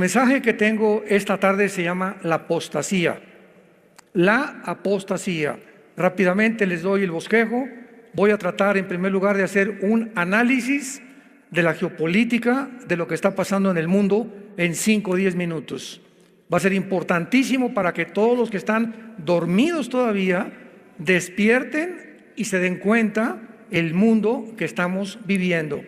mensaje que tengo esta tarde se llama la apostasía. La apostasía. Rápidamente les doy el bosquejo. Voy a tratar en primer lugar de hacer un análisis de la geopolítica, de lo que está pasando en el mundo en 5 o 10 minutos. Va a ser importantísimo para que todos los que están dormidos todavía despierten y se den cuenta el mundo que estamos viviendo.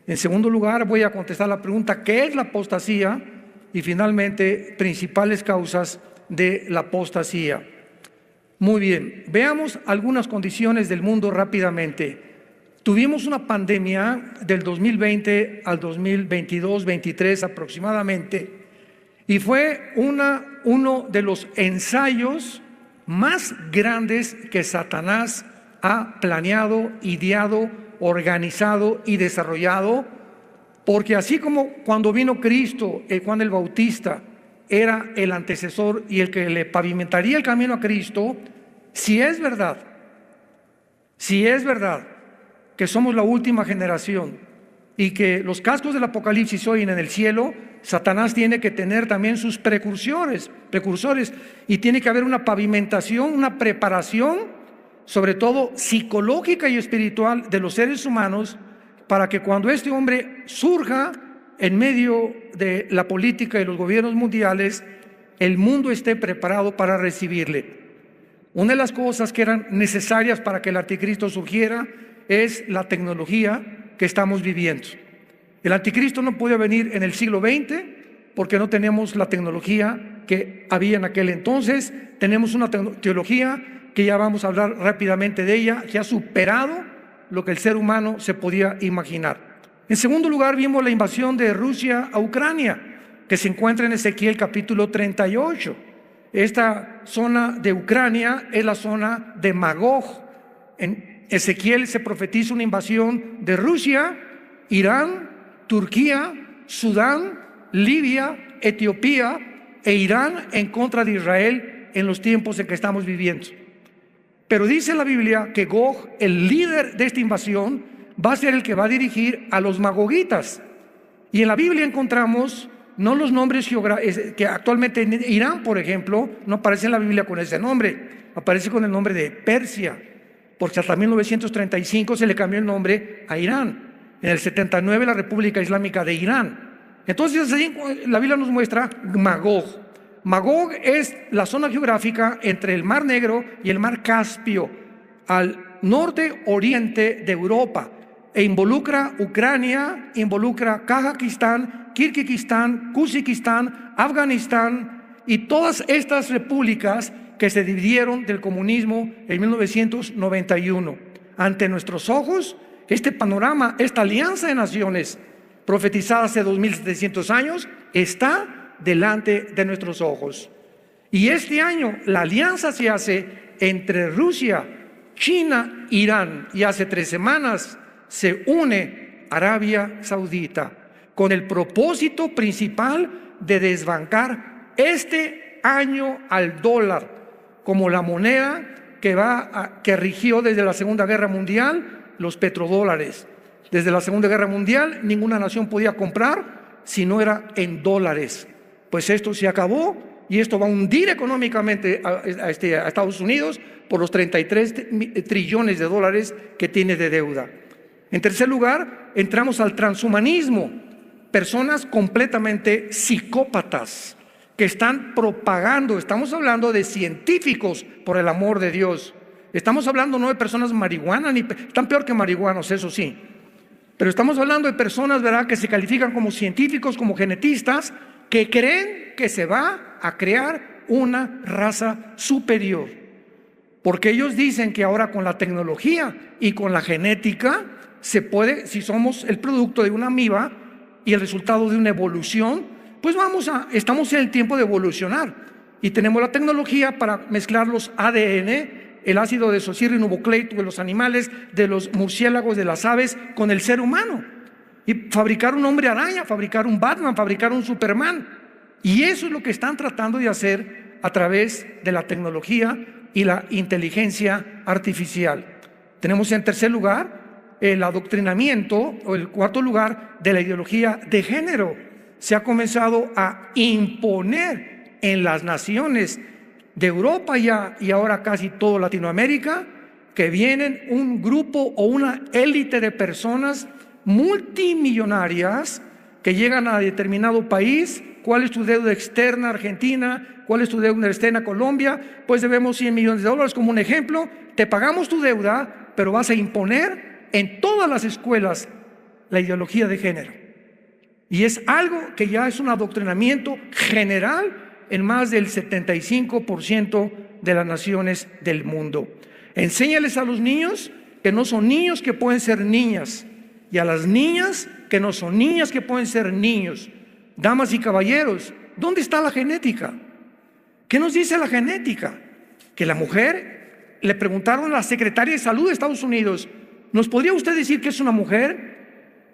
En segundo lugar, voy a contestar la pregunta: ¿qué es la apostasía? Y finalmente, principales causas de la apostasía. Muy bien, veamos algunas condiciones del mundo rápidamente. Tuvimos una pandemia del 2020 al 2022-23 aproximadamente, y fue uno de los ensayos más grandes que Satanás ha planeado, ideado, organizado y desarrollado, porque así como cuando vino Cristo, Juan el Bautista era el antecesor y el que le pavimentaría el camino a Cristo, si es verdad que somos la última generación y que los cascos del Apocalipsis se oyen en el cielo, Satanás tiene que tener también sus precursores, y tiene que haber una pavimentación, una preparación, sobre todo psicológica y espiritual, de los seres humanos, para que cuando este hombre surja en medio de la política y los gobiernos mundiales, el mundo esté preparado para recibirle. Una de las cosas que eran necesarias para que el anticristo surgiera es la tecnología que estamos viviendo. El anticristo no podía venir en el siglo XX porque no teníamos la tecnología que había en aquel entonces. Tenemos una tecnología que ya vamos a hablar rápidamente de ella, que ha superado lo que el ser humano se podía imaginar. En segundo lugar, vimos la invasión de Rusia a Ucrania, que se encuentra en Ezequiel capítulo 38. Esta zona de Ucrania es la zona de Magog. En Ezequiel se profetiza una invasión de Rusia, Irán, Turquía, Sudán, Libia, Etiopía e Irán en contra de Israel en los tiempos en que estamos viviendo. Pero dice la Biblia que Gog, el líder de esta invasión, va a ser el que va a dirigir a los magogitas. Y en la Biblia encontramos no los nombres que actualmente en Irán, por ejemplo, no aparece en la Biblia con ese nombre, aparece con el nombre de Persia, porque hasta 1935 se le cambió el nombre a Irán. En el 79 la República Islámica de Irán. Entonces la Biblia nos muestra Magog. Magog es la zona geográfica entre el Mar Negro y el Mar Caspio, al norte oriente de Europa, e involucra Ucrania, involucra Kazajistán, Kirguistán, Kuzikistán, Afganistán y todas estas repúblicas que se dividieron del comunismo en 1991. Ante nuestros ojos, este panorama, esta alianza de naciones profetizada hace 2700 años, está delante de nuestros ojos. Y este año la alianza se hace entre Rusia, China, Irán, y hace 3 semanas se une Arabia Saudita con el propósito principal de desbancar este año al dólar como la moneda que rigió desde la Segunda Guerra Mundial, los petrodólares. Desde la Segunda Guerra Mundial ninguna nación podía comprar si no era en dólares. Pues esto se acabó y esto va a hundir económicamente a Estados Unidos por los 33 trillones de dólares que tiene de deuda. En tercer lugar, entramos al transhumanismo. Personas completamente psicópatas que están propagando, estamos hablando de científicos, por el amor de Dios. Estamos hablando no de personas marihuanas, están peor que marihuanos, eso sí. Pero estamos hablando de personas, ¿verdad?, que se califican como científicos, como genetistas, que creen que se va a crear una raza superior. Porque ellos dicen que ahora con la tecnología y con la genética se puede, si somos el producto de una amiba y el resultado de una evolución, pues estamos en el tiempo de evolucionar. Y tenemos la tecnología para mezclar los ADN, el ácido desoxirribonucleico de los animales, de los murciélagos, de las aves, con el ser humano. Y fabricar un hombre araña, fabricar un Batman, fabricar un Superman. Y eso es lo que están tratando de hacer a través de la tecnología y la inteligencia artificial. Tenemos en tercer lugar el adoctrinamiento, o el cuarto lugar, de la ideología de género. se ha comenzado a imponer en las naciones de Europa y ahora casi toda Latinoamérica, que vienen un grupo o una élite de personas multimillonarias que llegan a determinado país. ¿Cuál es tu deuda externa, Argentina? ¿Cuál es tu deuda externa, Colombia? Pues debemos 100 millones de dólares como un ejemplo. Te pagamos tu deuda, pero vas a imponer en todas las escuelas la ideología de género. Y es algo que ya es un adoctrinamiento general en más del 75% de las naciones del mundo. Enséñales a los niños que no son niños, que pueden ser niñas, y a las niñas que no son niñas, que pueden ser niños. Damas y caballeros, ¿dónde está la genética? ¿Qué nos dice la genética? Que la mujer, le preguntaron a la secretaria de salud de Estados Unidos, ¿nos podría usted decir que es una mujer?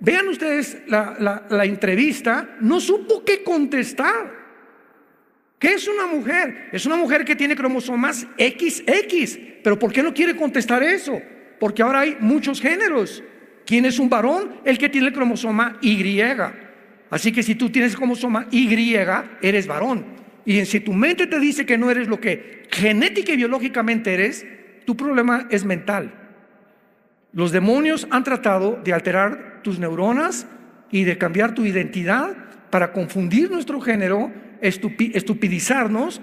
Vean ustedes la entrevista, no supo qué contestar. ¿Qué es una mujer? Es una mujer que tiene cromosomas XX. ¿Pero por qué no quiere contestar eso? Porque ahora hay muchos géneros. ¿Quién es un varón? El que tiene el cromosoma Y. Así que si tú tienes el cromosoma Y, eres varón. Y si tu mente te dice que no eres lo que genética y biológicamente eres, tu problema es mental. Los demonios han tratado de alterar tus neuronas y de cambiar tu identidad para confundir nuestro género, estupidizarnos,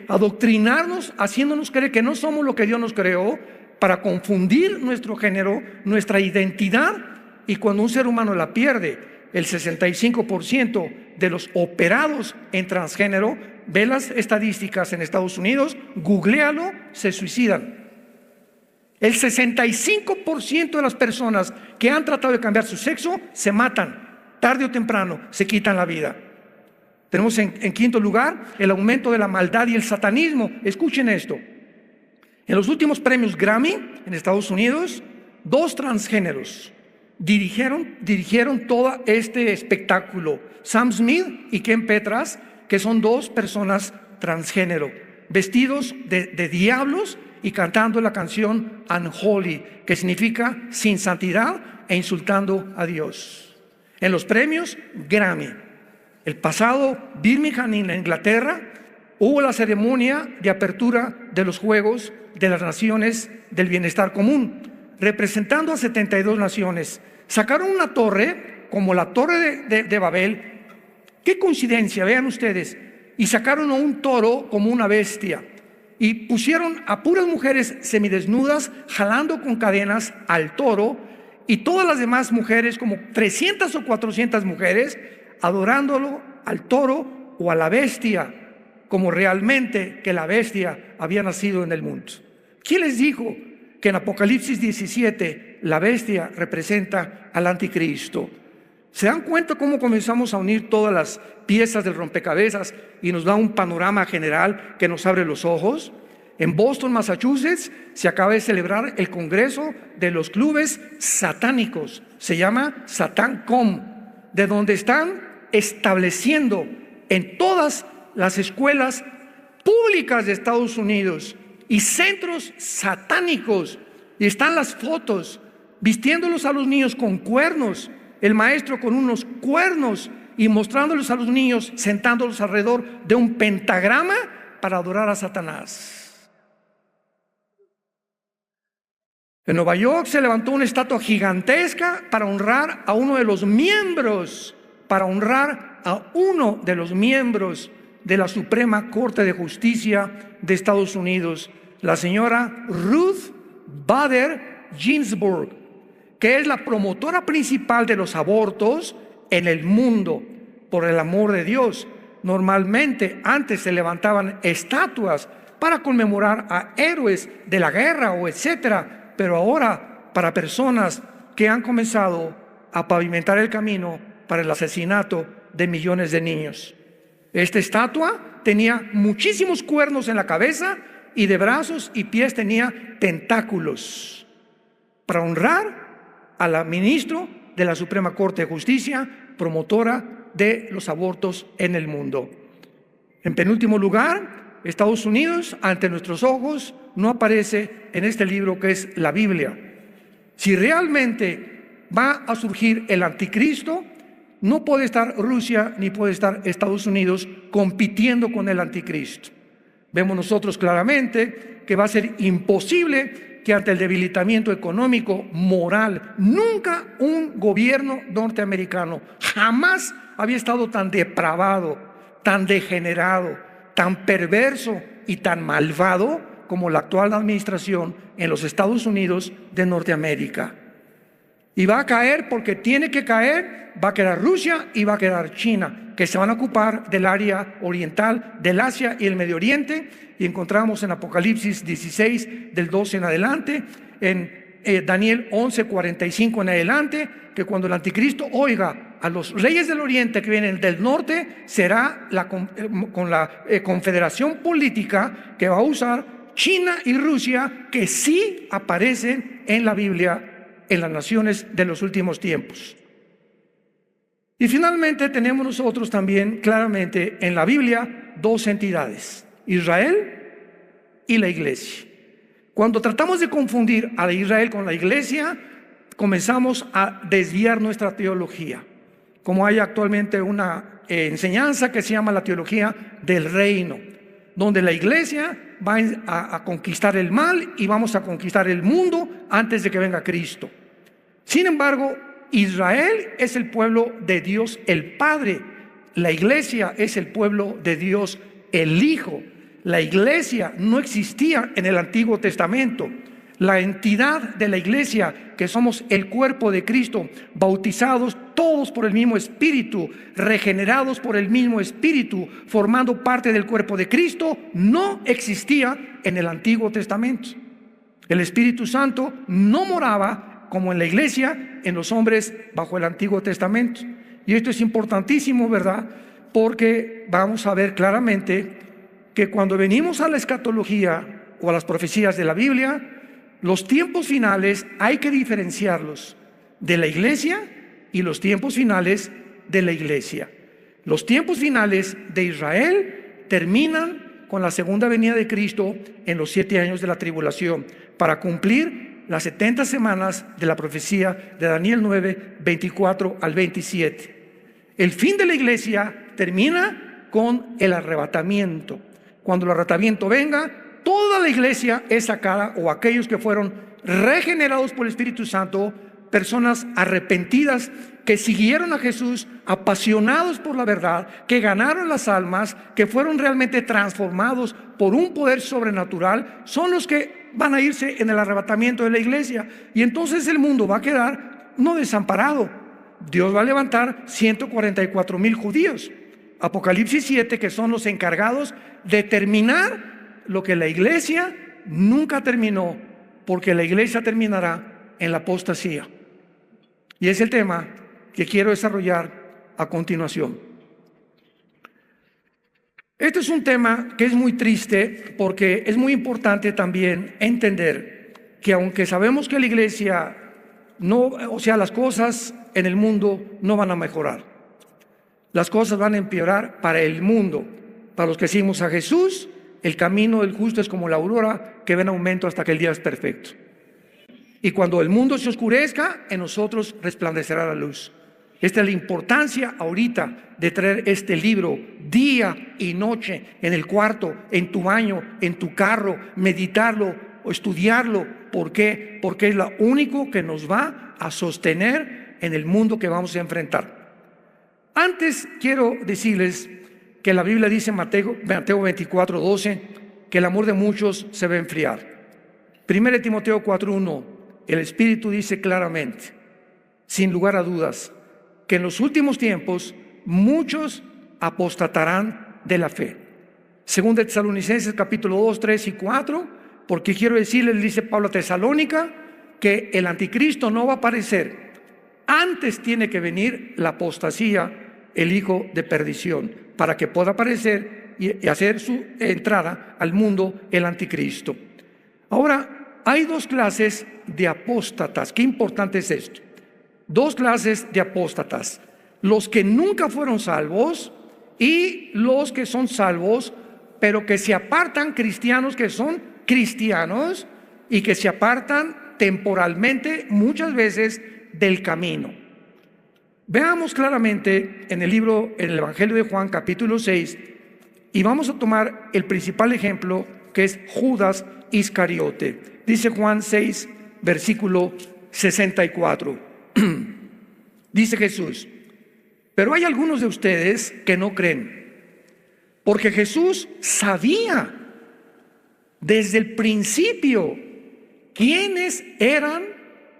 adoctrinarnos, haciéndonos creer que no somos lo que Dios nos creó, para confundir nuestro género, nuestra identidad. Y cuando un ser humano la pierde, el 65% de los operados en transgénero, ve las estadísticas en Estados Unidos, googléalo, se suicidan. El 65% de las personas que han tratado de cambiar su sexo se matan, tarde o temprano se quitan la vida. Tenemos en quinto lugar el aumento de la maldad y el satanismo. Escuchen esto. En los últimos premios Grammy en Estados Unidos, 2 transgéneros dirigieron todo este espectáculo. Sam Smith y Ken Petras, que son 2 personas transgénero, vestidos de diablos y cantando la canción Unholy, que significa sin santidad, e insultando a Dios. En los premios Grammy, el pasado Birmingham, en Inglaterra, hubo la ceremonia de apertura de los Juegos de las Naciones del Bienestar Común, representando a 72 naciones. Sacaron una torre, como la Torre de Babel. Qué coincidencia, vean ustedes. Y sacaron a un toro como una bestia. Y pusieron a puras mujeres semidesnudas, jalando con cadenas al toro, y todas las demás mujeres, como 300 o 400 mujeres, adorándolo al toro o a la bestia, como realmente que la bestia había nacido en el mundo. ¿Quién les dijo que en Apocalipsis 17 la bestia representa al anticristo? ¿Se dan cuenta cómo comenzamos a unir todas las piezas del rompecabezas y nos da un panorama general que nos abre los ojos? En Boston, Massachusetts, se acaba de celebrar el Congreso de los Clubes Satánicos. Se llama SatanCom, de donde están estableciendo en todas las escuelas públicas de Estados Unidos y centros satánicos, y están las fotos vistiéndolos a los niños con cuernos, el maestro con unos cuernos, y mostrándolos a los niños, sentándolos alrededor de un pentagrama para adorar a Satanás. En Nueva York se levantó una estatua gigantesca para honrar a uno de los miembros, de la Suprema Corte de Justicia de Estados Unidos, la señora Ruth Bader Ginsburg, que es la promotora principal de los abortos en el mundo, por el amor de Dios. Normalmente antes se levantaban estatuas para conmemorar a héroes de la guerra o etcétera, pero ahora para personas que han comenzado a pavimentar el camino para el asesinato de millones de niños. Esta estatua tenía muchísimos cuernos en la cabeza y de brazos y pies tenía tentáculos para honrar a la ministra de la Suprema Corte de Justicia, promotora de los abortos en el mundo. En penúltimo lugar, Estados Unidos, ante nuestros ojos, no aparece en este libro que es la Biblia. Si realmente va a surgir el anticristo, No puede estar Rusia ni puede estar Estados Unidos compitiendo con el anticristo. Vemos nosotros claramente que va a ser imposible que ante el debilitamiento económico, moral, nunca un gobierno norteamericano jamás había estado tan depravado, tan degenerado, tan perverso y tan malvado como la actual administración en los Estados Unidos de Norteamérica. Y va a caer porque tiene que caer, va a quedar Rusia y va a quedar China, que se van a ocupar del área oriental, del Asia y el Medio Oriente. Y encontramos en Apocalipsis 16, del 12 en adelante, en Daniel 11, 45 en adelante, que cuando el anticristo oiga a los reyes del oriente que vienen del norte, será con la confederación política que va a usar China y Rusia, que sí aparecen en la Biblia, en las naciones de los últimos tiempos. Y finalmente tenemos nosotros también claramente en la Biblia dos entidades, Israel y la iglesia. Cuando tratamos de confundir a Israel con la iglesia, comenzamos a desviar nuestra teología. Como hay actualmente una enseñanza que se llama la teología del reino, donde la iglesia va a conquistar el mal y vamos a conquistar el mundo antes de que venga Cristo. Sin embargo, Israel es el pueblo de Dios el Padre, la iglesia es el pueblo de Dios el Hijo. La iglesia no existía en el Antiguo Testamento. La entidad de la iglesia, que somos el cuerpo de Cristo, bautizados todos por el mismo Espíritu, regenerados por el mismo Espíritu, formando parte del cuerpo de Cristo, no existía en el Antiguo Testamento. El Espíritu Santo no moraba como en la iglesia, en los hombres bajo el Antiguo Testamento. Y esto es importantísimo, ¿verdad? Porque vamos a ver claramente que cuando venimos a la escatología o a las profecías de la Biblia, los tiempos finales hay que diferenciarlos de la iglesia y los tiempos finales de la iglesia. Los tiempos finales de Israel terminan con la segunda venida de Cristo en los 7 años de la tribulación, para cumplir las 70 semanas de la profecía de Daniel 9, 24 al 27. El fin de la iglesia termina con el arrebatamiento. Cuando el arrebatamiento venga, toda la iglesia es sacada, o aquellos que fueron regenerados por el Espíritu Santo, personas arrepentidas que siguieron a Jesús, apasionados por la verdad, que ganaron las almas, que fueron realmente transformados por un poder sobrenatural, son los que van a irse en el arrebatamiento de la iglesia. Y entonces el mundo va a quedar no desamparado. Dios va a levantar 144,000 judíos. Apocalipsis 7, que son los encargados de terminar lo que la iglesia nunca terminó, porque la iglesia terminará en la apostasía. Y es el tema que quiero desarrollar a continuación. Este es un tema que es muy triste, porque es muy importante también entender que aunque sabemos que la iglesia las cosas en el mundo no van a mejorar. Las cosas van a empeorar para el mundo. Para los que seguimos a Jesús, el camino del justo es como la aurora que va en aumento hasta que el día es perfecto. Y cuando el mundo se oscurezca, en nosotros resplandecerá la luz. Esta es la importancia ahorita de traer este libro día y noche en el cuarto, en tu baño, en tu carro, meditarlo o estudiarlo. ¿Por qué? Porque es lo único que nos va a sostener en el mundo que vamos a enfrentar. Antes quiero decirles que la Biblia dice en Mateo 24, 12, que el amor de muchos se va a enfriar. 1 Timoteo 4, 1, el Espíritu dice claramente, sin lugar a dudas, que en los últimos tiempos muchos apostatarán de la fe. 2 Tesalonicenses capítulo 2, 3 y 4, porque quiero decirles, dice Pablo a Tesalónica, que el anticristo no va a aparecer. Antes tiene que venir la apostasía, el hijo de perdición, para que pueda aparecer y hacer su entrada al mundo el anticristo. Ahora, hay dos clases de apóstatas. Qué importante es esto. Dos clases de apóstatas: los que nunca fueron salvos y los que son salvos, pero que se apartan, cristianos que son cristianos y que se apartan temporalmente muchas veces del camino. Veamos claramente en el Evangelio de Juan, capítulo 6, y vamos a tomar el principal ejemplo, que es Judas Iscariote. Dice Juan 6, versículo 64. Dice Jesús: pero hay algunos de ustedes que no creen, porque Jesús sabía desde el principio quiénes eran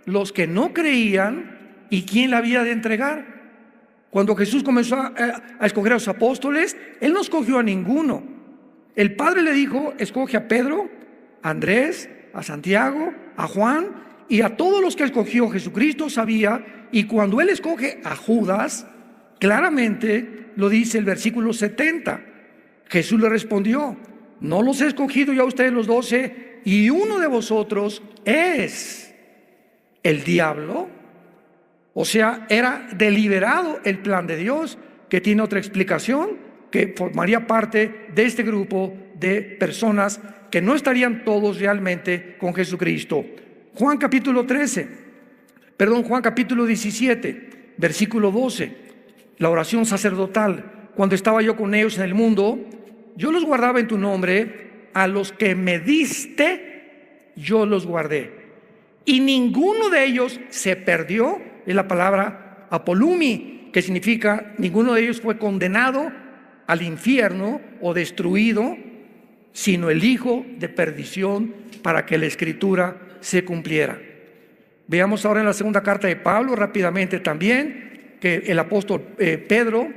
los que no creían y quién la había de entregar. Cuando Jesús comenzó a escoger a los apóstoles, Él no escogió a ninguno. El Padre le dijo: escoge a Pedro, a Andrés, a Santiago, a Juan, y a todos los que escogió Jesucristo sabía. Y cuando Él escoge a Judas, claramente lo dice el versículo 70. Jesús le respondió: no los he escogido yo a ustedes los 12, y uno de vosotros es el diablo. O sea, era deliberado el plan de Dios, que tiene otra explicación, que formaría parte de este grupo de personas que no estarían todos realmente con Jesucristo. Juan capítulo 17, versículo 12, la oración sacerdotal. Cuando estaba yo con ellos en el mundo, yo los guardaba en tu nombre, a los que me diste, yo los guardé. Y ninguno de ellos se perdió. Es la palabra apolumi, que significa ninguno de ellos fue condenado al infierno o destruido, sino el hijo de perdición, para que la escritura se cumpliera. Veamos ahora en la segunda carta de Pablo rápidamente también, que el apóstol Pedro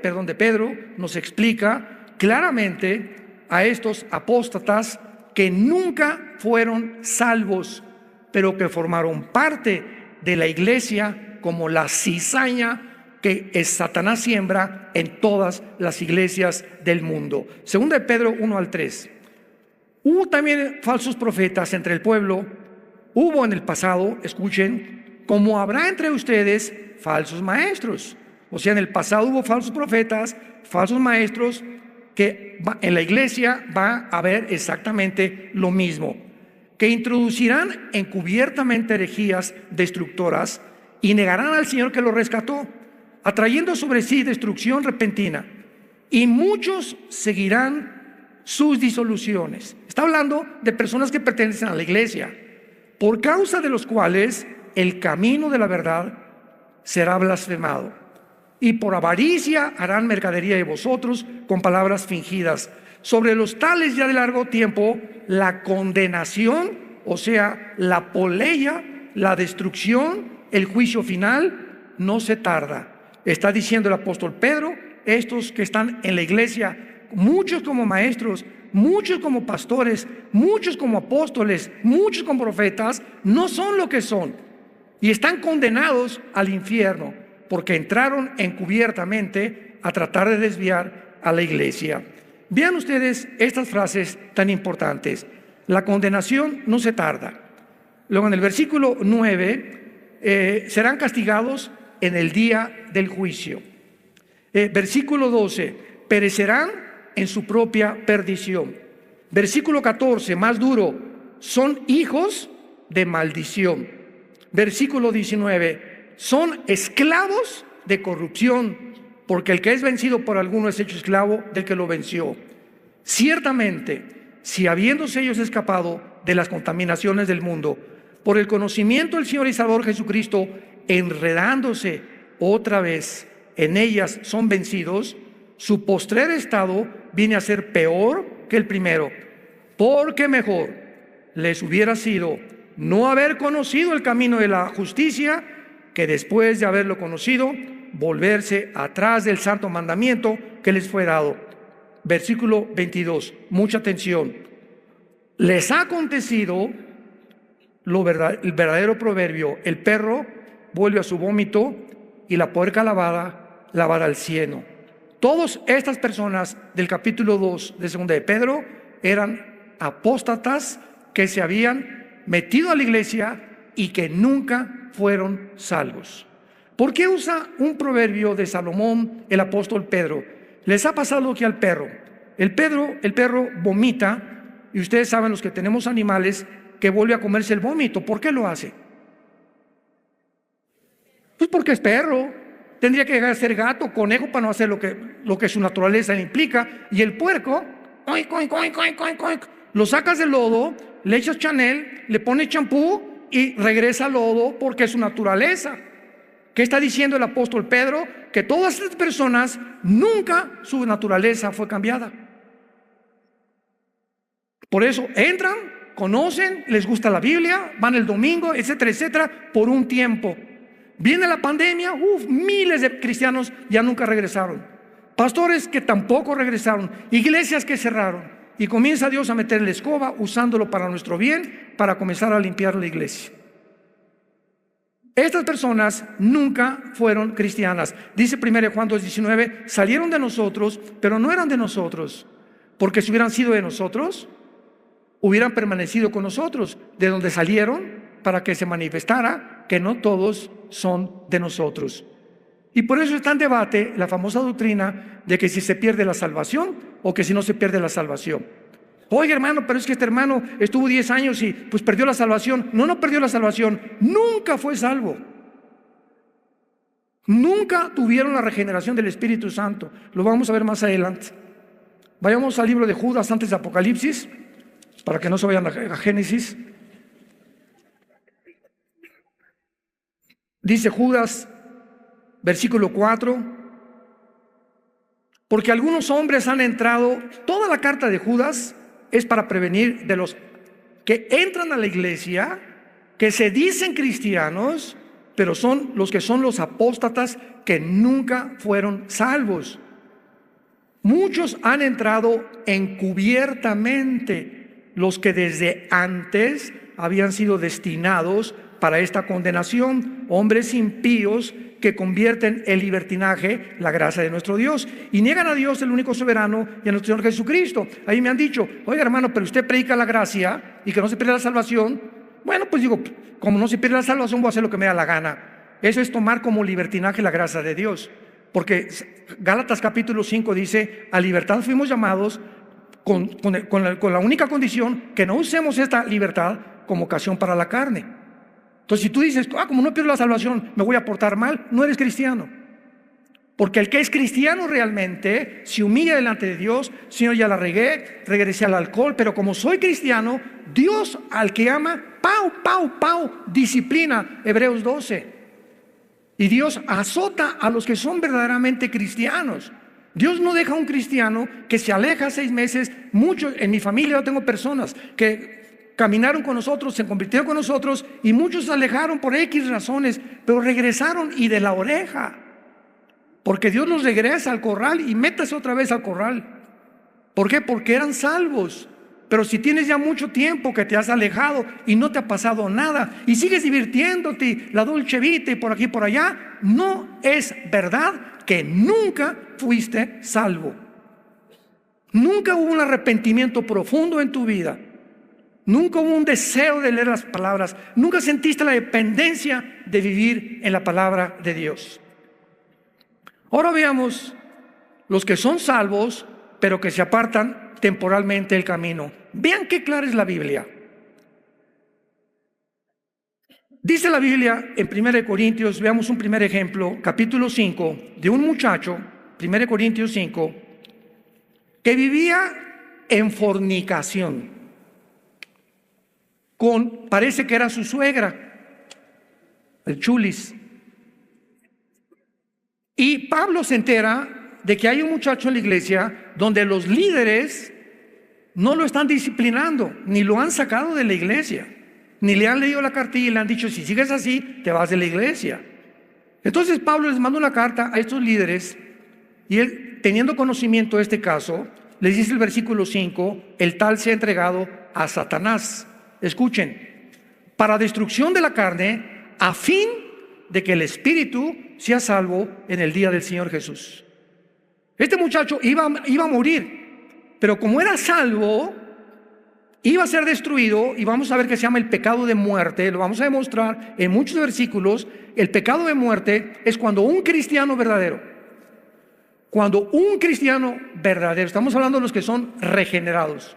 nos explica claramente a estos apóstatas que nunca fueron salvos, pero que formaron parte de la iglesia, como la cizaña que Satanás siembra en todas las iglesias del mundo. Segunda de Pedro 1 al 3. Hubo también falsos profetas entre el pueblo. Hubo en el pasado, escuchen, como habrá entre ustedes falsos maestros. O sea, en el pasado hubo falsos profetas, falsos maestros, que en la iglesia va a haber exactamente lo mismo, que introducirán encubiertamente herejías destructoras y negarán al Señor que los rescató, atrayendo sobre sí destrucción repentina, y muchos seguirán sus disoluciones. Está hablando de personas que pertenecen a la iglesia, por causa de los cuales el camino de la verdad será blasfemado, y por avaricia harán mercadería de vosotros con palabras fingidas. Sobre los tales ya de largo tiempo la condenación, o sea, la poleia, la destrucción, el juicio final no se tarda. Está diciendo el apóstol Pedro: estos que están en la iglesia, muchos como maestros, muchos como pastores, muchos como apóstoles, muchos como profetas, no son lo que son y están condenados al infierno, porque entraron encubiertamente a tratar de desviar a la iglesia. Vean ustedes estas frases tan importantes. La condenación no se tarda. Luego en el versículo 9, serán castigados en el día del juicio. Versículo 12, perecerán en su propia perdición. Versículo 14, más duro, son hijos de maldición. Versículo 19, son esclavos de corrupción, porque el que es vencido por alguno es hecho esclavo del que lo venció. Ciertamente, si habiéndose ellos escapado de las contaminaciones del mundo, por el conocimiento del Señor y Salvador Jesucristo, enredándose otra vez en ellas son vencidos, su postrer estado viene a ser peor que el primero, porque mejor les hubiera sido no haber conocido el camino de la justicia, que después de haberlo conocido, volverse atrás del santo mandamiento que les fue dado. Versículo 22, mucha atención. Les ha acontecido el verdadero proverbio: el perro vuelve a su vómito y la puerca lavada al cieno. Todas estas personas del capítulo 2 de segunda de Pedro eran apóstatas que se habían metido a la iglesia y que nunca fueron salvos. ¿Por qué usa un proverbio de Salomón el apóstol Pedro? Les ha pasado lo que al perro. El perro vomita, y ustedes saben, los que tenemos animales, que vuelve a comerse el vómito. ¿Por qué lo hace? Pues porque es perro. tendría que llegar a ser gato, conejo, para no hacer lo que su naturaleza le implica. Y el puerco, oink, oink, oink, oink, oink, oink, lo sacas del lodo, le echas Chanel, le pones champú y regresa al lodo porque es su naturaleza. ¿Qué está diciendo el apóstol Pedro? Que todas estas personas nunca su naturaleza fue cambiada. Por eso entran, conocen, les gusta la Biblia, van el domingo, etcétera, etcétera, por un tiempo. Viene la pandemia, miles de cristianos ya nunca regresaron. Pastores que tampoco regresaron, iglesias que cerraron. Y comienza Dios a meter la escoba, usándolo para nuestro bien, para comenzar a limpiar la iglesia. Estas personas nunca fueron cristianas. Dice 1 Juan 2:19, salieron de nosotros, pero no eran de nosotros, porque si hubieran sido de nosotros, hubieran permanecido con nosotros, de donde salieron, para que se manifestara que no todos son de nosotros. Y por eso está en debate la famosa doctrina de que si se pierde la salvación o que si no se pierde la salvación. Oye, hermano, pero es que este hermano estuvo 10 años y pues perdió la salvación. No perdió la salvación, nunca fue salvo. Nunca tuvieron la regeneración del Espíritu Santo. Lo vamos a ver más adelante. Vayamos al libro de Judas antes de Apocalipsis, para que no se vayan a Génesis. Dice Judas, versículo 4, porque algunos hombres han entrado, toda la carta de Judas es para prevenir de los que entran a la iglesia, que se dicen cristianos, pero son los apóstatas que nunca fueron salvos. Muchos han entrado encubiertamente, los que desde antes habían sido destinados para esta condenación, hombres impíos que convierten el libertinaje la gracia de nuestro Dios y niegan a Dios, el único soberano, y a nuestro Señor Jesucristo. Ahí me han dicho, oiga hermano, pero usted predica la gracia y que no se pierde la salvación. Bueno, pues digo, como no se pierde la salvación, voy a hacer lo que me da la gana. Eso es tomar como libertinaje la gracia de Dios, porque Gálatas capítulo 5 dice, a libertad fuimos llamados con la única condición que no usemos esta libertad como ocasión para la carne. Entonces, si tú dices, como no pierdo la salvación, me voy a portar mal, no eres cristiano. Porque el que es cristiano realmente se humilla delante de Dios. Señor, ya la regué, regresé al alcohol, pero como soy cristiano, Dios al que ama, disciplina, Hebreos 12. Y Dios azota a los que son verdaderamente cristianos. Dios no deja a un cristiano que se aleja 6 meses. Muchos, en mi familia yo tengo personas que caminaron con nosotros, se convirtieron con nosotros y muchos se alejaron por X razones, pero regresaron y de la oreja, porque Dios los regresa al corral y métase otra vez al corral. ¿Por qué? Porque eran salvos. Pero si tienes ya mucho tiempo que te has alejado y no te ha pasado nada y sigues divirtiéndote, la dolce vita y por aquí y por allá, no es verdad que nunca fuiste salvo. Nunca hubo un arrepentimiento profundo en tu vida. Nunca hubo un deseo de leer las palabras. Nunca sentiste la dependencia de vivir en la palabra de Dios. Ahora veamos los que son salvos, pero que se apartan temporalmente del camino. Vean qué clara es la Biblia. Dice la Biblia en 1 Corintios, veamos un primer ejemplo, capítulo 5, de un muchacho, 1 Corintios 5, que vivía en fornicación. Parece que era su suegra, el chulis. Y Pablo se entera de que hay un muchacho en la iglesia donde los líderes no lo están disciplinando, ni lo han sacado de la iglesia, ni le han leído la cartilla y le han dicho, si sigues así, te vas de la iglesia. Entonces Pablo les manda una carta a estos líderes y él, teniendo conocimiento de este caso, les dice el versículo 5, el tal se ha entregado a Satanás. Escuchen, para destrucción de la carne, a fin de que el espíritu sea salvo en el día del Señor Jesús. Este muchacho iba a morir, pero como era salvo, iba a ser destruido, y vamos a ver que se llama el pecado de muerte. Lo vamos a demostrar en muchos versículos. El pecado de muerte es cuando un cristiano verdadero, estamos hablando de los que son regenerados,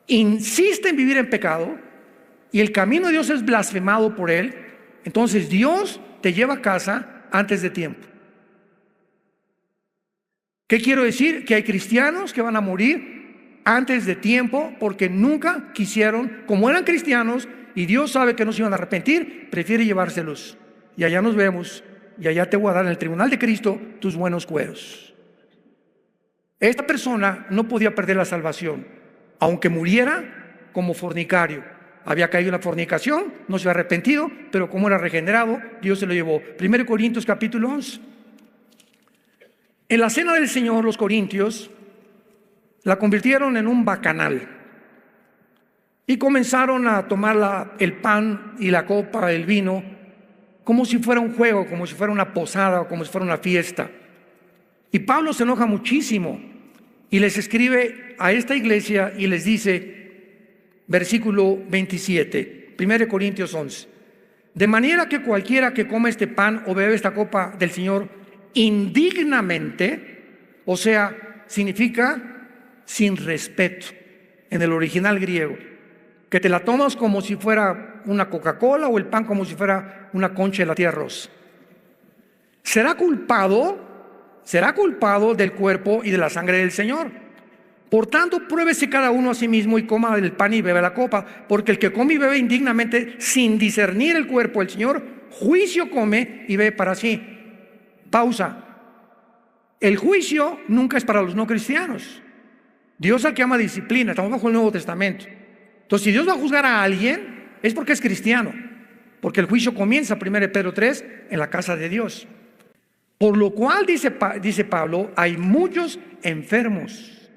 insiste en vivir en pecado y el camino de Dios es blasfemado por él, entonces Dios te lleva a casa antes de tiempo. ¿Qué quiero decir? Que hay cristianos que van a morir antes de tiempo porque nunca quisieron, como eran cristianos y Dios sabe que no se iban a arrepentir, prefiere llevárselos. Y allá nos vemos, y allá te voy a dar en el tribunal de Cristo tus buenos cueros. Esta persona no podía perder la salvación, aunque muriera como fornicario. Había caído en la fornicación, no se había arrepentido, pero como era regenerado, Dios se lo llevó. 1 Corintios capítulo 11. En la cena del Señor, los corintios la convirtieron en un bacanal y comenzaron a tomar el pan y la copa, el vino, como si fuera un juego, como si fuera una posada o como si fuera una fiesta. Y Pablo se enoja muchísimo y les escribe a esta iglesia y les dice, versículo 27, 1 Corintios 11, de manera que cualquiera que come este pan o bebe esta copa del Señor indignamente, o sea, significa sin respeto en el original griego, que te la tomas como si fuera una Coca-Cola o el pan como si fuera una concha de la tía arroz. Será culpado del cuerpo y de la sangre del Señor. Por tanto, pruébese cada uno a sí mismo y coma del pan y bebe la copa, porque el que come y bebe indignamente sin discernir el cuerpo del Señor, juicio come y bebe para sí. Pausa. El juicio nunca es para los no cristianos. Dios al que ama disciplina, estamos bajo el Nuevo Testamento. Entonces, si Dios va a juzgar a alguien, es porque es cristiano, porque el juicio comienza, 1 Pedro 3, en la casa de Dios. Por lo cual, dice Pablo, hay muchos enfermos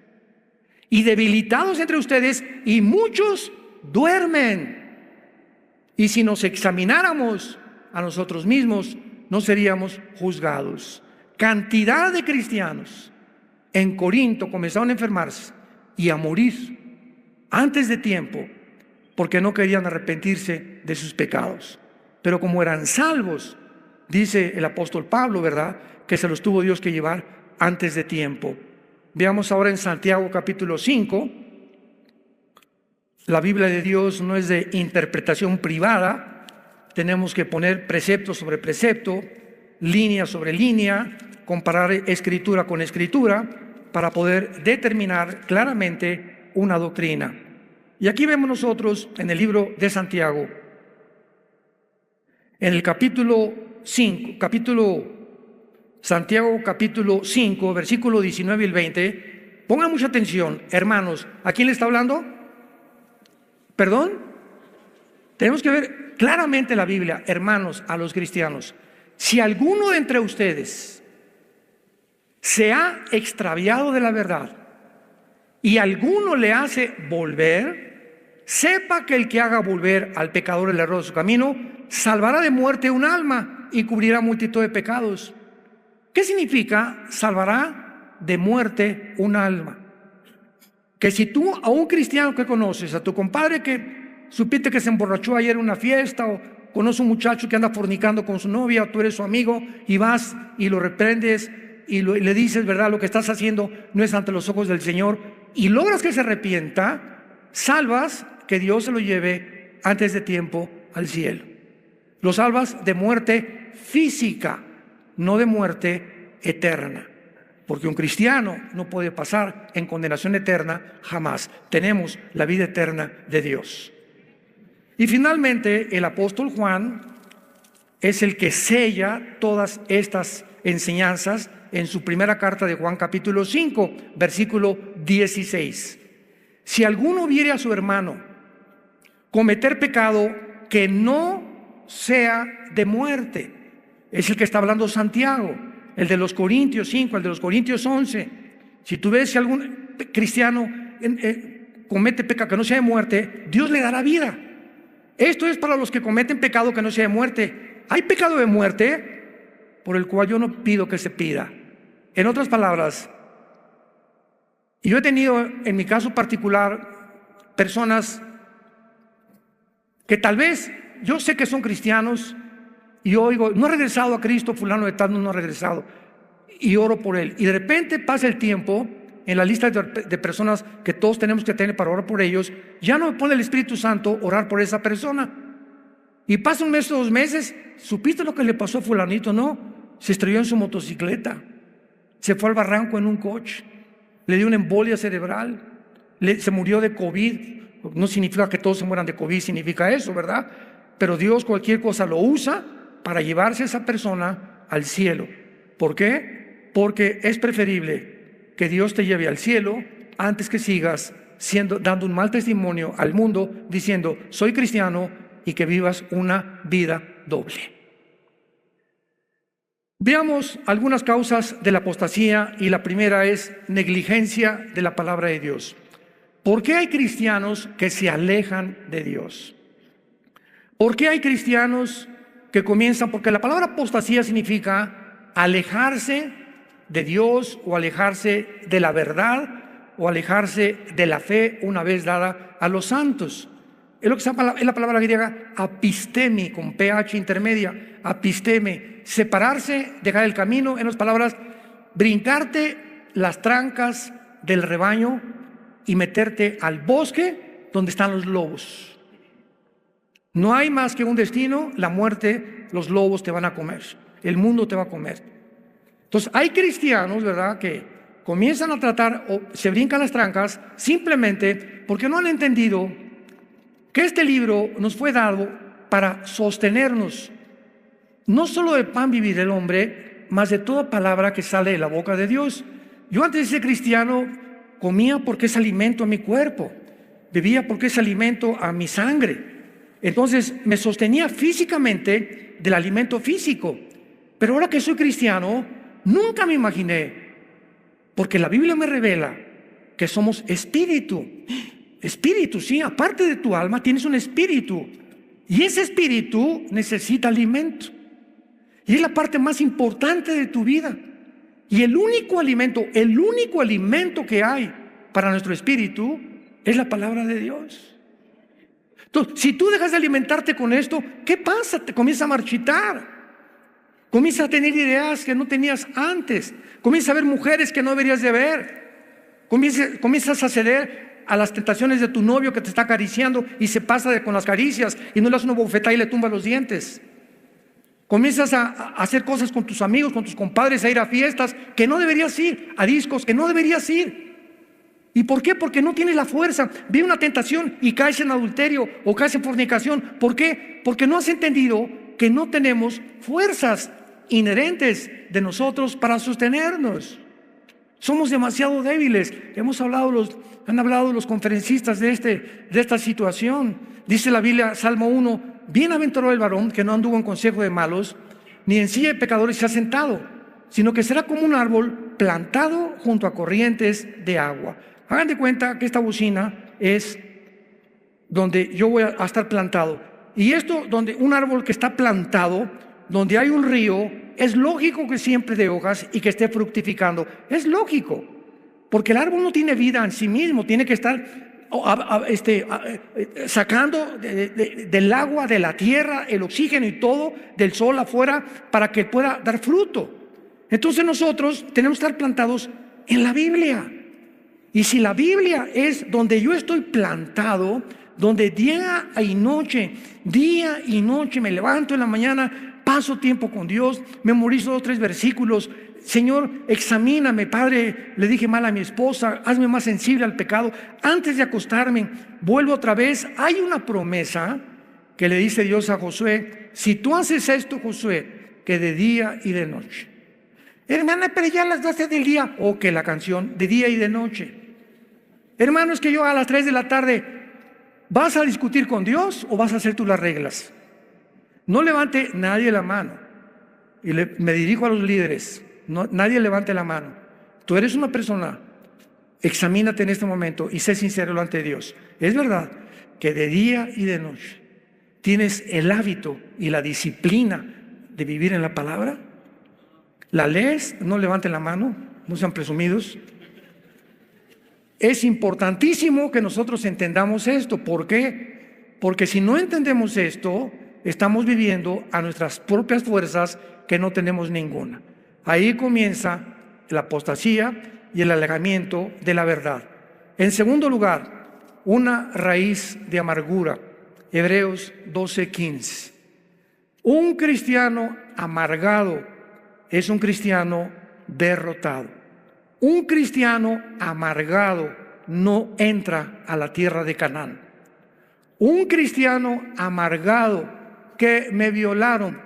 y debilitados entre ustedes, y muchos duermen. Y si nos examináramos a nosotros mismos, no seríamos juzgados. Cantidad de cristianos en Corinto comenzaron a enfermarse y a morir antes de tiempo porque no querían arrepentirse de sus pecados. Pero como eran salvos, dice el apóstol Pablo, ¿verdad?, que se los tuvo Dios que llevar antes de tiempo. Veamos ahora en Santiago capítulo 5. La Biblia de Dios no es de interpretación privada. Tenemos que poner precepto sobre precepto, línea sobre línea, comparar escritura con escritura para poder determinar claramente una doctrina. Y aquí vemos nosotros en el libro de Santiago, en el capítulo 5, versículo 19 y el 20. Pongan mucha atención, hermanos. ¿A quién le está hablando? ¿Perdón? Tenemos que ver claramente la Biblia, hermanos, a los cristianos. Si alguno de entre ustedes se ha extraviado de la verdad y alguno le hace volver, sepa que el que haga volver al pecador el error de su camino, salvará de muerte un alma y cubrirá multitud de pecados. ¿Qué significa salvará de muerte un alma? Que si tú a un cristiano que conoces, a tu compadre que supiste que se emborrachó ayer en una fiesta, o conoces un muchacho que anda fornicando con su novia, o tú eres su amigo y vas y lo reprendes y le dices, ¿verdad?, lo que estás haciendo no es ante los ojos del Señor, y logras que se arrepienta, salvas que Dios se lo lleve antes de tiempo al cielo. Lo salvas de muerte física, no de muerte eterna, porque un cristiano no puede pasar en condenación eterna jamás. Tenemos la vida eterna de Dios. Y finalmente el apóstol Juan es el que sella todas estas enseñanzas en su primera carta de Juan capítulo 5, versículo 16. Si alguno viere a su hermano cometer pecado que no sea de muerte, es el que está hablando Santiago, el de los Corintios 5, el de los Corintios 11. Si tú ves que algún cristiano comete pecado que no sea de muerte, Dios le dará vida. Esto es para los que cometen pecado que no sea de muerte. Hay pecado de muerte por el cual yo no pido que se pida. En otras palabras, yo he tenido en mi caso particular personas que tal vez yo sé que son cristianos y yo oigo, no ha regresado a Cristo, fulano de tal no ha regresado, y oro por él, y de repente pasa el tiempo en la lista de personas que todos tenemos que tener para orar por ellos, ya no me pone el Espíritu Santo orar por esa persona, y pasa un mes o 2 meses, ¿supiste lo que le pasó a fulanito? No, se estrelló en su motocicleta. se fue al barranco en un coche, le dio una embolia cerebral, se murió de COVID. No significa que todos se mueran de COVID, significa eso, ¿verdad? Pero Dios cualquier cosa lo usa para llevarse a esa persona al cielo. ¿Por qué? Porque es preferible que Dios te lleve al cielo antes que sigas dando un mal testimonio al mundo diciendo soy cristiano y que vivas una vida doble. Veamos algunas causas de la apostasía y la primera es negligencia de la palabra de Dios. ¿Por qué hay cristianos que se alejan de Dios? ¿Por qué hay cristianos que comienzan? Porque la palabra apostasía significa alejarse de Dios o alejarse de la verdad o alejarse de la fe una vez dada a los santos. Es lo que se llama, es la palabra griega apistemi, con ph intermedia, apisteme, separarse, dejar el camino, en otras palabras, brincarte las trancas del rebaño y meterte al bosque donde están los lobos. No hay más que un destino, la muerte, los lobos te van a comer, el mundo te va a comer. Entonces hay cristianos, ¿verdad?, que comienzan a tratar o se brincan las trancas simplemente porque no han entendido que este libro nos fue dado para sostenernos. No solo de pan vivir el hombre, mas de toda palabra que sale de la boca de Dios. Yo antes de ser cristiano comía porque es alimento a mi cuerpo, bebía porque es alimento a mi sangre. Entonces me sostenía físicamente del alimento físico. Pero ahora que soy cristiano, nunca me imaginé, porque la Biblia me revela que somos espíritu. Espíritu, sí, aparte de tu alma tienes un espíritu. Y ese espíritu necesita alimento. Y es la parte más importante de tu vida. Y el único alimento que hay para nuestro espíritu es la palabra de Dios. Entonces, si tú dejas de alimentarte con esto, ¿qué pasa? Te comienza a marchitar. Comienzas a tener ideas que no tenías antes. Comienzas a ver mujeres que no deberías de ver. Comienzas a ceder a las tentaciones de tu novio que te está acariciando y se pasa con las caricias y no le das una bofetada y le tumba los dientes. Comienzas a hacer cosas con tus amigos, con tus compadres, a ir a fiestas que no deberías ir, a discos que no deberías ir. ¿Y por qué? Porque no tienes la fuerza. Viene una tentación y caes en adulterio o caes en fornicación. ¿Por qué? Porque no has entendido que no tenemos fuerzas inherentes de nosotros para sostenernos. Somos demasiado débiles. Han hablado los conferencistas de esta situación. Dice la Biblia, Salmo 1, bienaventurado el varón que no anduvo en consejo de malos, ni en silla de pecadores se ha sentado, sino que será como un árbol plantado junto a corrientes de agua. Hagan de cuenta que esta bocina es donde yo voy a estar plantado. Y esto, donde un árbol que está plantado, donde hay un río, es lógico que siempre dé hojas y que esté fructificando. Es lógico, porque el árbol no tiene vida en sí mismo, tiene que estar sacando del agua, de la tierra, el oxígeno y todo, del sol afuera, para que pueda dar fruto. Entonces nosotros tenemos que estar plantados en la Biblia. Y si la Biblia es donde yo estoy plantado, donde día y noche me levanto en la mañana, paso tiempo con Dios, memorizo 2 o 3 versículos. Señor, examíname, Padre, le dije mal a mi esposa, hazme más sensible al pecado. Antes de acostarme, vuelvo otra vez. Hay una promesa que le dice Dios a Josué: si tú haces esto, Josué, que de día y de noche. Hermana, pero ya a las 12 del día, o que la canción, de día y de noche. Hermano, es que yo a las 3 de la tarde, ¿vas a discutir con Dios o vas a hacer tú las reglas? No levante nadie la mano. Y me dirijo a los líderes. No, nadie levante la mano. Tú eres una persona, examínate en este momento y sé sincero delante de Dios. Es verdad que de día y de noche tienes el hábito y la disciplina de vivir en la palabra. ¿La lees? No levanten la mano, no sean presumidos. Es importantísimo que nosotros entendamos esto. ¿Por qué? Porque si no entendemos esto, estamos viviendo a nuestras propias fuerzas, que no tenemos ninguna. Ahí comienza la apostasía y el alejamiento de la verdad. En segundo lugar, una raíz de amargura. Hebreos 12:15. Un cristiano amargado es un cristiano derrotado. Un cristiano amargado no entra a la tierra de Canaán. Un cristiano amargado, que me violaron,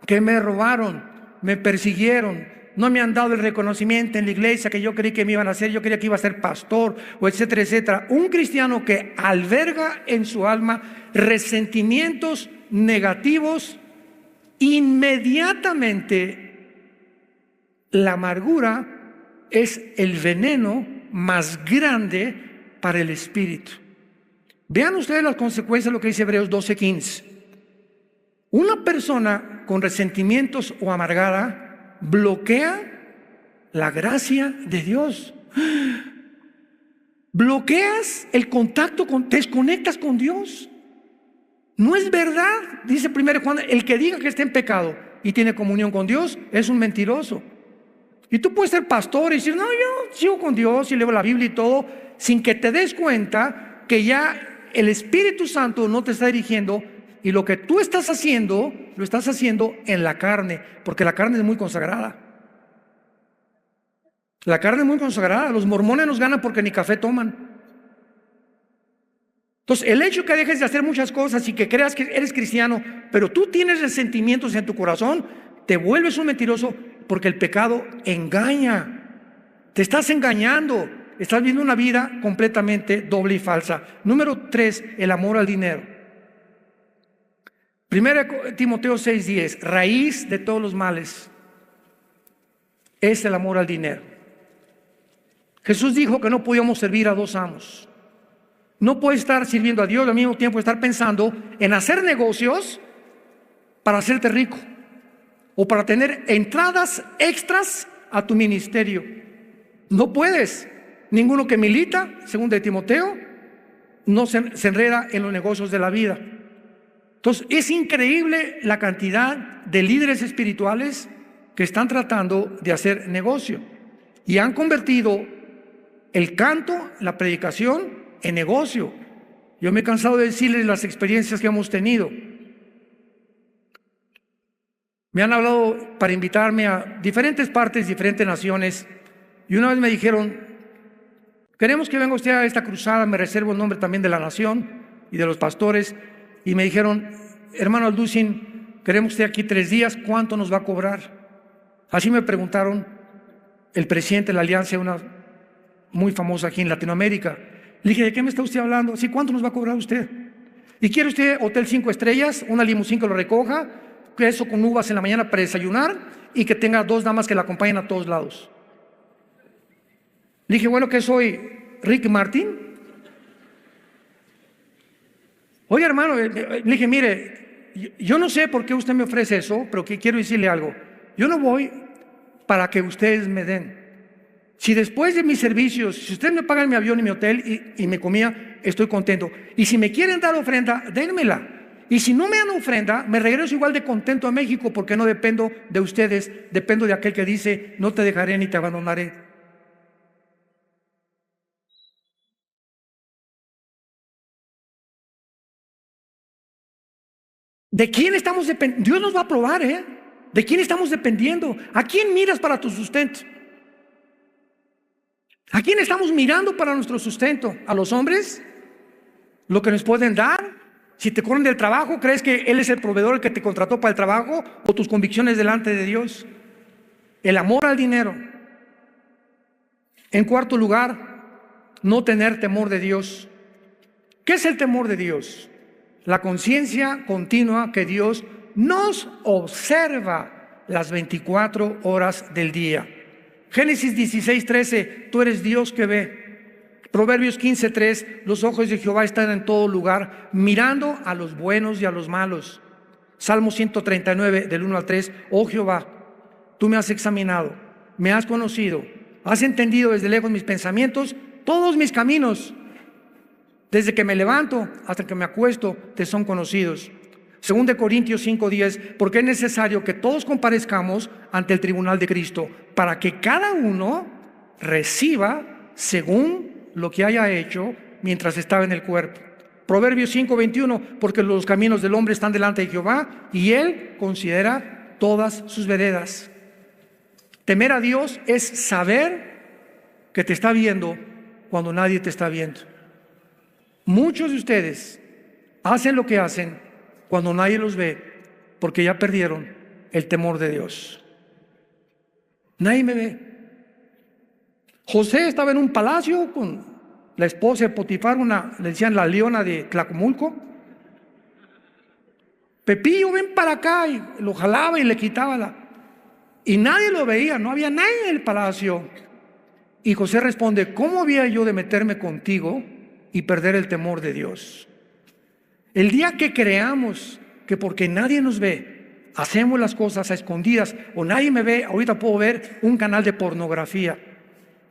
que me robaron, me persiguieron, no me han dado el reconocimiento en la iglesia que yo creí que me iban a hacer, yo creía que iba a ser pastor, o etcétera, etcétera. Un cristiano que alberga en su alma resentimientos negativos, inmediatamente la amargura es el veneno más grande para el espíritu. Vean ustedes las consecuencias de lo que dice Hebreos 12:15. Una persona con resentimientos o amargada bloquea la gracia de Dios. Bloqueas el contacto, te desconectas con Dios. No es verdad, dice 1 Juan, el que diga que está en pecado y tiene comunión con Dios es un mentiroso. Y tú puedes ser pastor y decir, no, yo sigo con Dios y leo la Biblia y todo, sin que te des cuenta que ya el Espíritu Santo no te está dirigiendo, y lo que tú estás haciendo, lo estás haciendo en la carne, porque la carne es muy consagrada. La carne es muy consagrada. Los mormones nos ganan porque ni café toman. Entonces, el hecho que dejes de hacer muchas cosas y que creas que eres cristiano, pero tú tienes resentimientos en tu corazón, te vuelves un mentiroso, porque el pecado engaña. Te estás engañando. Estás viviendo una vida completamente doble y falsa. Número 3, el amor al dinero. 1 Timoteo 6:10, raíz de todos los males es el amor al dinero. Jesús dijo que no podíamos servir a dos amos. No puedes estar sirviendo a Dios y al mismo tiempo estar pensando en hacer negocios para hacerte rico o para tener entradas extras a tu ministerio. No puedes. Ninguno que milita, según de Timoteo, no se enreda en los negocios de la vida. Entonces, es increíble la cantidad de líderes espirituales que están tratando de hacer negocio y han convertido el canto, la predicación, en negocio. Yo me he cansado de decirles las experiencias que hemos tenido. Me han hablado para invitarme a diferentes partes, diferentes naciones, y una vez me dijeron, queremos que venga usted a esta cruzada, me reservo el nombre también de la nación y de los pastores. Y me dijeron, hermano Alducin, queremos que esté aquí 3 días, ¿cuánto nos va a cobrar? Así me preguntaron el presidente de la alianza, una muy famosa aquí en Latinoamérica. Le dije, ¿de qué me está usted hablando? Sí, ¿cuánto nos va a cobrar usted? ¿Y quiere usted hotel 5 estrellas, una limusín que lo recoja, queso con uvas en la mañana para desayunar y que tenga 2 damas que la acompañen a todos lados? Le dije, bueno, ¿qué soy? ¿Ricky Martin? Oye, hermano, le dije, mire, yo no sé por qué usted me ofrece eso, pero que quiero decirle algo. Yo no voy para que ustedes me den. Si después de mis servicios, si ustedes me pagan mi avión y mi hotel y me comía, estoy contento. Y si me quieren dar ofrenda, dénmela. Y si no me dan ofrenda, me regreso igual de contento a México, porque no dependo de ustedes, dependo de aquel que dice, no te dejaré ni te abandonaré. ¿De quién estamos dependiendo? Dios nos va a probar, ¿eh? ¿De quién estamos dependiendo? ¿A quién miras para tu sustento? ¿A quién estamos mirando para nuestro sustento? ¿A los hombres? ¿Lo que nos pueden dar? Si te corren del trabajo, ¿crees que Él es el proveedor, el que te contrató para el trabajo? ¿O tus convicciones delante de Dios? El amor al dinero. En cuarto lugar, no tener temor de Dios. ¿Qué es el temor de Dios? La conciencia continua que Dios nos observa las 24 horas del día. Génesis 16:13, tú eres Dios que ve. Proverbios 15:3, los ojos de Jehová están en todo lugar, mirando a los buenos y a los malos. Salmo 139, del 1 al 3, oh Jehová, tú me has examinado, me has conocido, has entendido desde lejos mis pensamientos, todos mis caminos. Desde que me levanto hasta que me acuesto, te son conocidos. 2 Corintios 5:10, porque es necesario que todos comparezcamos ante el tribunal de Cristo, para que cada uno reciba según lo que haya hecho mientras estaba en el cuerpo. Proverbios 5:21, porque los caminos del hombre están delante de Jehová, y Él considera todas sus veredas. Temer a Dios es saber que te está viendo cuando nadie te está viendo. Muchos de ustedes hacen lo que hacen cuando nadie los ve porque ya perdieron el temor de Dios. Nadie me ve. José estaba en un palacio con la esposa de Potifar, le decían la leona de Tlacomulco. Pepillo, ven para acá, y lo jalaba y le quitaba y nadie lo veía, no había nadie en el palacio. Y José responde: ¿cómo había yo de meterme contigo y perder el temor de Dios? El día que creamos que porque nadie nos ve, hacemos las cosas a escondidas, o nadie me ve, ahorita puedo ver un canal de pornografía.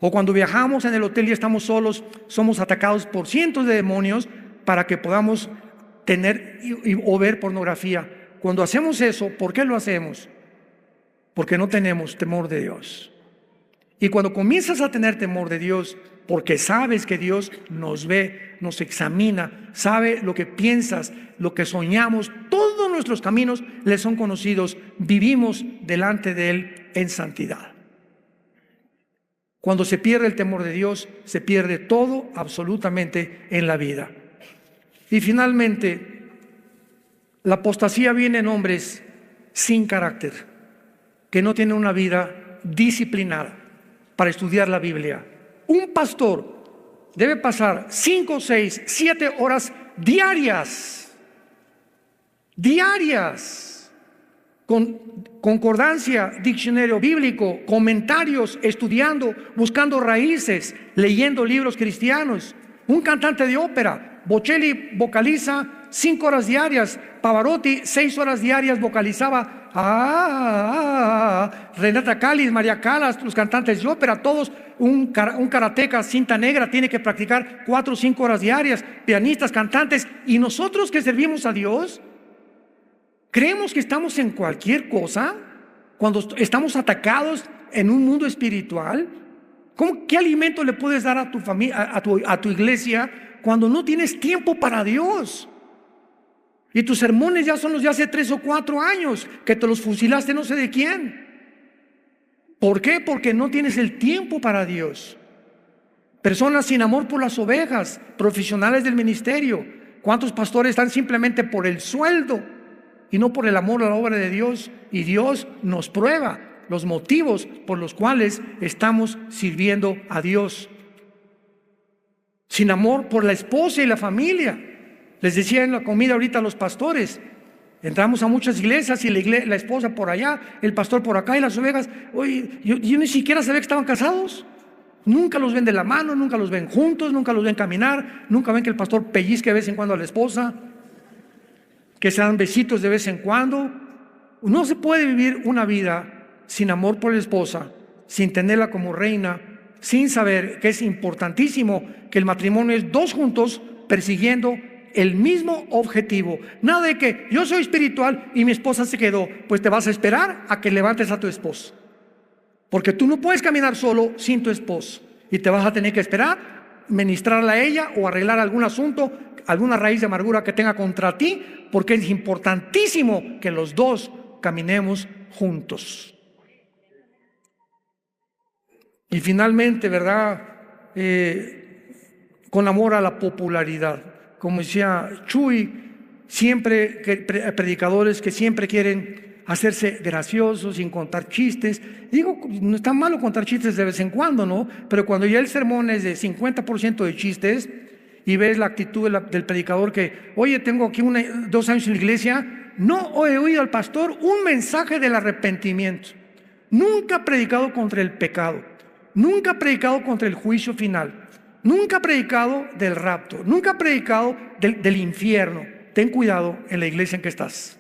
O cuando viajamos en el hotel y estamos solos, somos atacados por cientos de demonios para que podamos tener o ver pornografía. Cuando hacemos eso, ¿por qué lo hacemos? Porque no tenemos temor de Dios. Y cuando comienzas a tener temor de Dios, porque sabes que Dios nos ve, nos examina, sabe lo que piensas, lo que soñamos, todos nuestros caminos le son conocidos, vivimos delante de Él en santidad. Cuando se pierde el temor de Dios, se pierde todo absolutamente en la vida. Y finalmente, la apostasía viene en hombres sin carácter, que no tienen una vida disciplinada para estudiar la Biblia. Un pastor debe pasar 5, 6, 7 horas diarias, con concordancia, diccionario bíblico, comentarios, estudiando, buscando raíces, leyendo libros cristianos. Un cantante de ópera, Bocelli, vocaliza 5 horas diarias, Pavarotti 6 horas diarias vocalizaba. Renata Callis, María Callas, los cantantes de ópera, todos. Un karateca, cinta negra, tiene que practicar 4 o 5 horas diarias, pianistas, cantantes. Y nosotros que servimos a Dios, creemos que estamos en cualquier cosa cuando estamos atacados en un mundo espiritual. ¿Qué alimento le puedes dar a tu familia, a tu iglesia, cuando no tienes tiempo para Dios? Y tus sermones ya son los de hace 3 o 4 años, que te los fusilaste no sé de quién. ¿Por qué? Porque no tienes el tiempo para Dios. Personas sin amor por las ovejas, profesionales del ministerio. ¿Cuántos pastores están simplemente por el sueldo y no por el amor a la obra de Dios? Y Dios nos prueba los motivos por los cuales estamos sirviendo a Dios. Sin amor por la esposa y la familia. Les decía en la comida ahorita a los pastores, entramos a muchas iglesias y la esposa por allá, el pastor por acá y las ovejas. Oye, yo ni siquiera sabía que estaban casados. Nunca los ven de la mano, nunca los ven juntos, nunca los ven caminar, nunca ven que el pastor pellizque de vez en cuando a la esposa, que se dan besitos de vez en cuando. No se puede vivir una vida sin amor por la esposa, sin tenerla como reina, sin saber que es importantísimo que el matrimonio es 2 juntos persiguiendo el mismo objetivo. Nada de que yo soy espiritual y mi esposa se quedó. Pues te vas a esperar a que levantes a tu esposo, porque tú no puedes caminar solo sin tu esposo, y te vas a tener que esperar, ministrarla a ella o arreglar algún asunto, alguna raíz de amargura que tenga contra ti, porque es importantísimo que los 2 caminemos juntos. Y finalmente, ¿verdad? Con amor a la popularidad. Como decía Chuy, siempre predicadores que siempre quieren hacerse graciosos sin contar chistes. Digo, no está malo contar chistes de vez en cuando, ¿no? Pero cuando ya el sermón es de 50% de chistes y ves la actitud del predicador que, oye, tengo aquí 2 años en la iglesia, no he oído al pastor un mensaje del arrepentimiento. Nunca ha predicado contra el pecado. Nunca ha predicado contra el juicio final. Nunca ha predicado del rapto. Nunca ha predicado del infierno. Ten cuidado en la iglesia en que estás.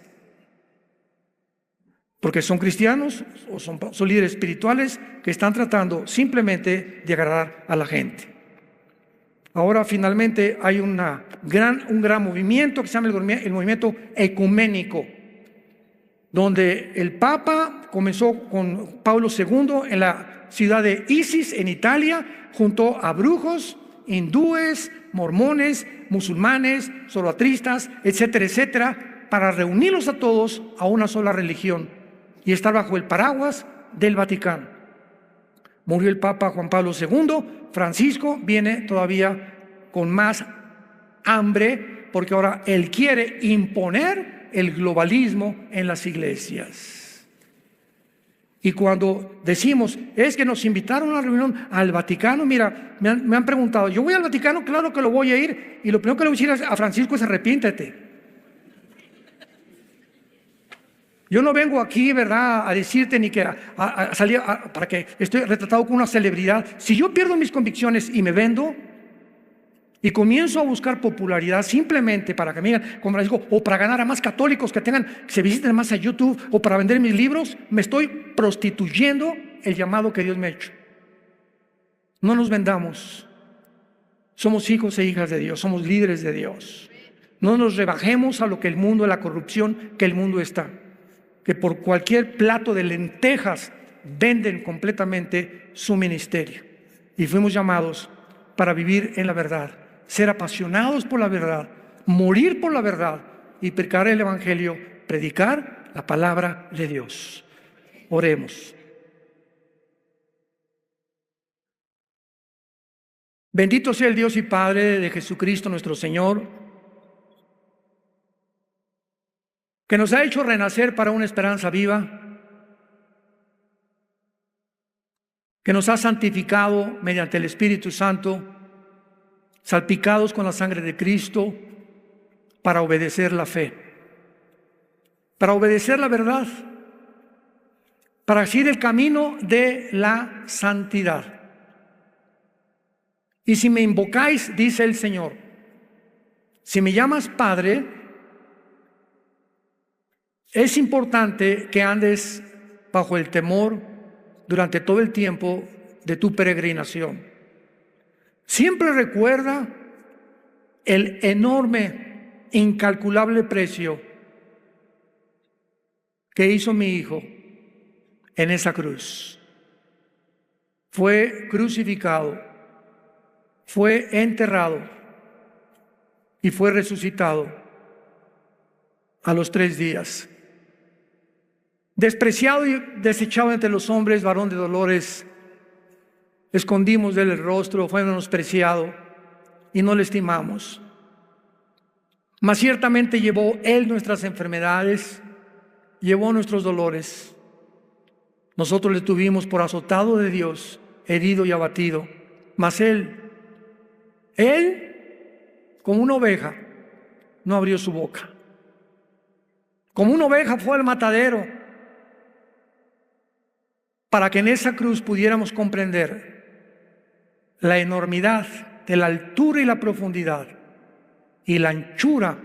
Porque son cristianos o son líderes espirituales que están tratando simplemente de agradar a la gente. Ahora finalmente hay un gran movimiento que se llama el movimiento ecuménico, donde el Papa comenzó con Pablo II en la ciudad de Isis, en Italia, junto a brujos, hindúes, mormones, musulmanes, zoroastristas, etcétera, etcétera, para reunirlos a todos a una sola religión y estar bajo el paraguas del Vaticano. Murió el Papa Juan Pablo II. Francisco viene todavía con más hambre, porque ahora él quiere imponer el globalismo en las iglesias. Y cuando decimos, es que nos invitaron a una reunión al Vaticano, mira, me han preguntado, ¿yo voy al Vaticano? Claro que lo voy a ir. Y lo primero que le voy a decir a Francisco es arrepiéntete. Yo no vengo aquí, ¿verdad?, a decirte ni que a salir para que estoy retratado como una celebridad. Si yo pierdo mis convicciones y me vendo y comienzo a buscar popularidad simplemente para que me digan, como Francisco, o para ganar a más católicos que se visiten más a YouTube, o para vender mis libros, me estoy prostituyendo el llamado que Dios me ha hecho. No nos vendamos. Somos hijos e hijas de Dios, somos líderes de Dios. No nos rebajemos a lo que el mundo, a la corrupción que el mundo está. Que por cualquier plato de lentejas venden completamente su ministerio. Y fuimos llamados para vivir en la verdad, ser apasionados por la verdad, morir por la verdad y predicar el Evangelio, predicar la palabra de Dios. Oremos. Bendito sea el Dios y Padre de Jesucristo nuestro Señor, que nos ha hecho renacer para una esperanza viva, que nos ha santificado mediante el Espíritu Santo, salpicados con la sangre de Cristo, para obedecer la fe, para obedecer la verdad, para seguir el camino de la santidad. Y si me invocáis, dice el Señor, si me llamas Padre, es importante que andes bajo el temor durante todo el tiempo de tu peregrinación. Siempre recuerda el enorme, incalculable precio que hizo mi Hijo en esa cruz. Fue crucificado, fue enterrado y fue resucitado a los 3 días. Despreciado y desechado entre los hombres, varón de dolores, escondimos de él el rostro, fue menospreciado y no le estimamos. Mas ciertamente llevó él nuestras enfermedades, llevó nuestros dolores. Nosotros le tuvimos por azotado de Dios, herido y abatido. Mas él, como una oveja, no abrió su boca. Como una oveja fue al matadero, para que en esa cruz pudiéramos comprender la enormidad de la altura y la profundidad y la anchura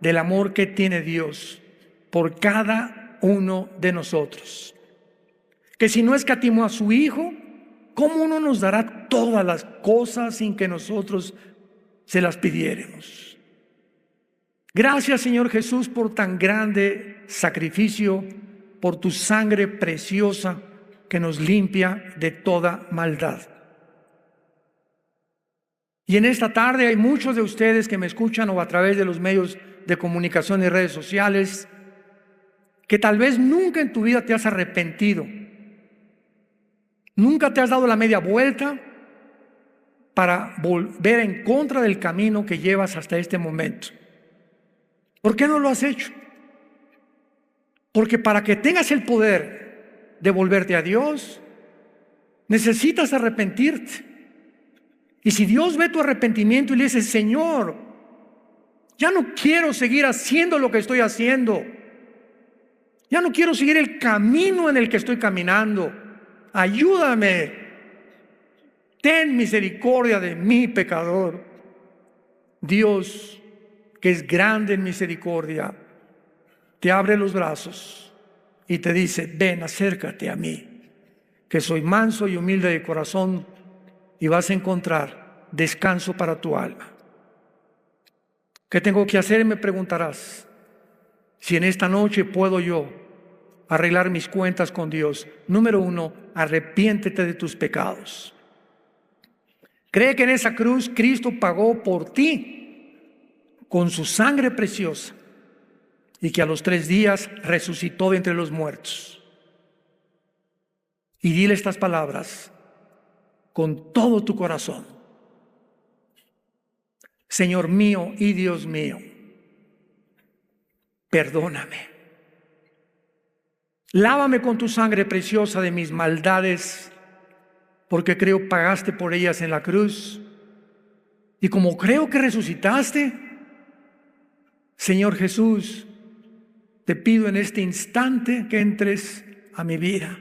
del amor que tiene Dios por cada uno de nosotros. Que si no escatimó a su Hijo, ¿cómo no nos dará todas las cosas sin que nosotros se las pidiéramos? Gracias, Señor Jesús, por tan grande sacrificio, por tu sangre preciosa que nos limpia de toda maldad. Y en esta tarde hay muchos de ustedes que me escuchan o a través de los medios de comunicación y redes sociales, que tal vez nunca en tu vida te has arrepentido, nunca te has dado la media vuelta para volver en contra del camino que llevas hasta este momento. ¿Por qué no lo has hecho? Porque para que tengas el poder de volverte a Dios, necesitas arrepentirte. Y si Dios ve tu arrepentimiento y le dice, Señor, ya no quiero seguir haciendo lo que estoy haciendo, ya no quiero seguir el camino en el que estoy caminando, ayúdame, ten misericordia de mí, pecador. Dios, que es grande en misericordia, te abre los brazos y te dice, ven, acércate a mí, que soy manso y humilde de corazón, y vas a encontrar descanso para tu alma. ¿Qué tengo que hacer? Me preguntarás. Si en esta noche puedo yo arreglar mis cuentas con Dios. Número 1, arrepiéntete de tus pecados. Cree que en esa cruz Cristo pagó por ti con su sangre preciosa, y que a los 3 días resucitó de entre los muertos. Y dile estas palabras, con todo tu corazón. Señor mío y Dios mío, perdóname. Lávame con tu sangre preciosa de mis maldades, porque creo pagaste por ellas en la cruz. Y como creo que resucitaste, Señor Jesús, te pido en este instante que entres a mi vida.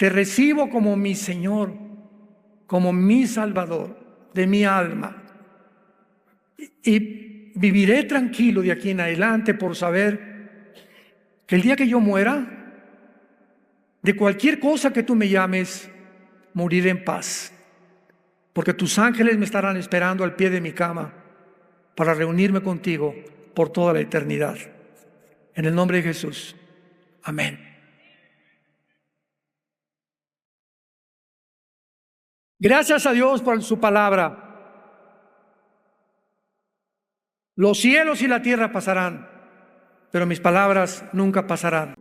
Te recibo como mi Señor, como mi Salvador de mi alma. Y viviré tranquilo de aquí en adelante por saber que el día que yo muera, de cualquier cosa que tú me llames, moriré en paz. Porque tus ángeles me estarán esperando al pie de mi cama para reunirme contigo por toda la eternidad. En el nombre de Jesús. Amén. Gracias a Dios por su palabra. Los cielos y la tierra pasarán, pero mis palabras nunca pasarán.